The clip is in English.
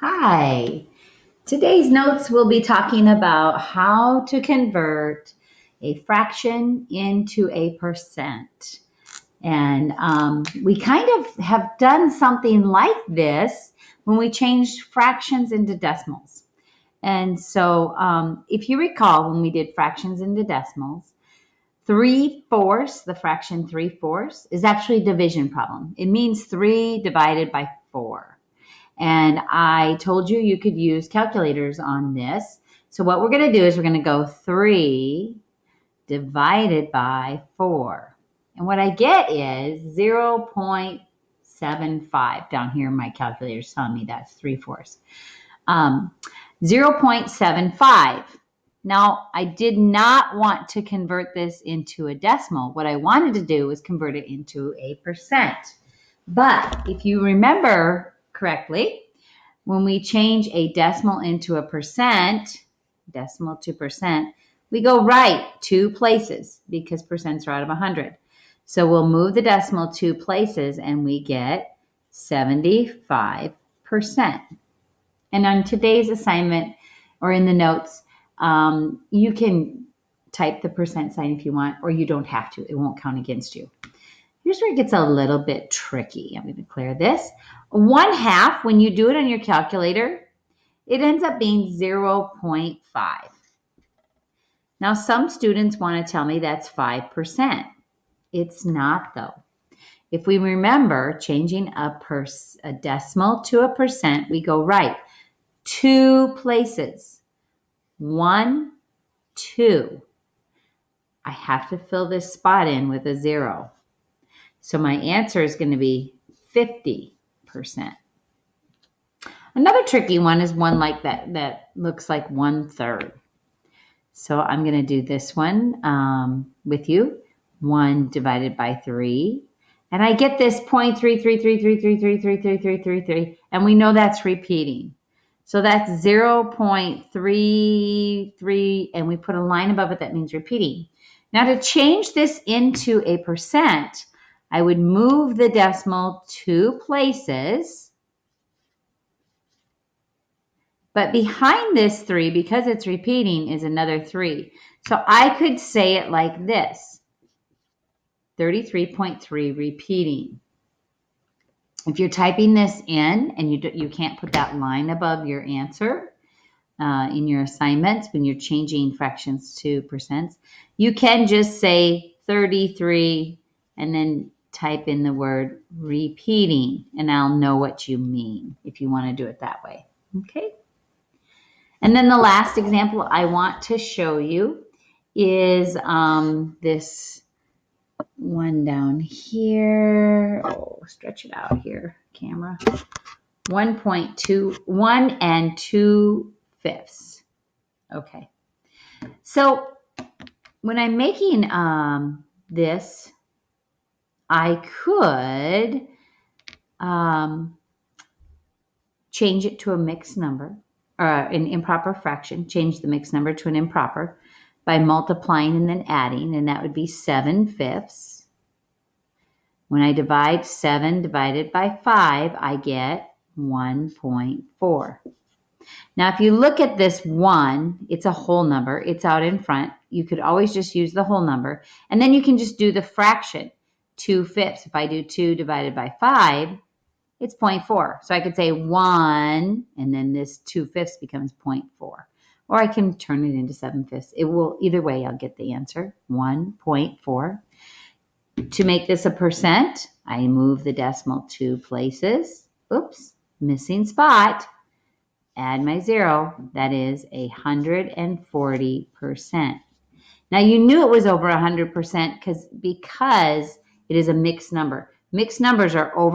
Hi. Today's notes will be talking about how to convert a fraction into a percent. And we kind of have done something like this when we changed fractions into decimals. And so if you recall, when we did fractions into decimals, 3/4, the fraction 3/4, is actually a division problem. It means 3 divided by 4. And I told you you could use calculators on this. So what we're going to do is we're going to go 3 divided by 4. And what I get is 0.75. Down here, my calculator is telling me that's 3/4. 0.75. Now, I did not want to convert this into a decimal. What I wanted to do was convert it into a percent. But if you remember correctly, when we change a decimal into a percent, decimal to percent, we go right 2 places because percents are out of 100. So we'll move the decimal 2 places and we get 75%. And on today's assignment or in the notes, you can type the percent sign if you want, or you don't have to. It won't count against you. Here's where it gets a little bit tricky. I'm going to clear this. 1/2, when you do it on your calculator, it ends up being 0.5. Now, some students want to tell me that's 5%. It's not, though. If we remember changing a decimal to a percent, we go right 2 places. 1, 2. I have to fill this spot in with a 0. So my answer is going to be 50%. Another tricky one is one like that looks like 1/3. So I'm going to do this one with you. 1 divided by 3. And I get this 0.33333333333, and we know that's repeating. So that's 0.33, and we put a line above it that means repeating. Now to change this into a percent, I would move the decimal 2 places. But behind this 3, because it's repeating, is another 3. So I could say it like this, 33.3 repeating. If you're typing this in and you can't put that line above your answer in your assignments when you're changing fractions to percents, you can just say 33 and then type in the word repeating, and I'll know what you mean if you want to do it that way. Okay? And then the last example I want to show you is this one down here. Oh, stretch it out here, camera. 1.2, 1 and 2/5. Okay. So when I'm making this, I could change it to a mixed number, or an improper fraction, change the mixed number to an improper by multiplying and then adding, and that would be 7/5. When I divide 7 divided by 5, I get 1.4. Now, if you look at this 1, it's a whole number. It's out in front. You could always just use the whole number, and then you can just do the fraction, 2/5. If I do 2 divided by 5, it's 0.4. So I could say 1, and then this 2/5 becomes 0.4. Or I can turn it into 7/5. It will, either way, I'll get the answer, 1.4. To make this a percent, I move the decimal 2 places. Oops, missing spot. Add my 0. That is 140%. Now you knew it was over 100% because it is a mixed number. Mixed numbers are over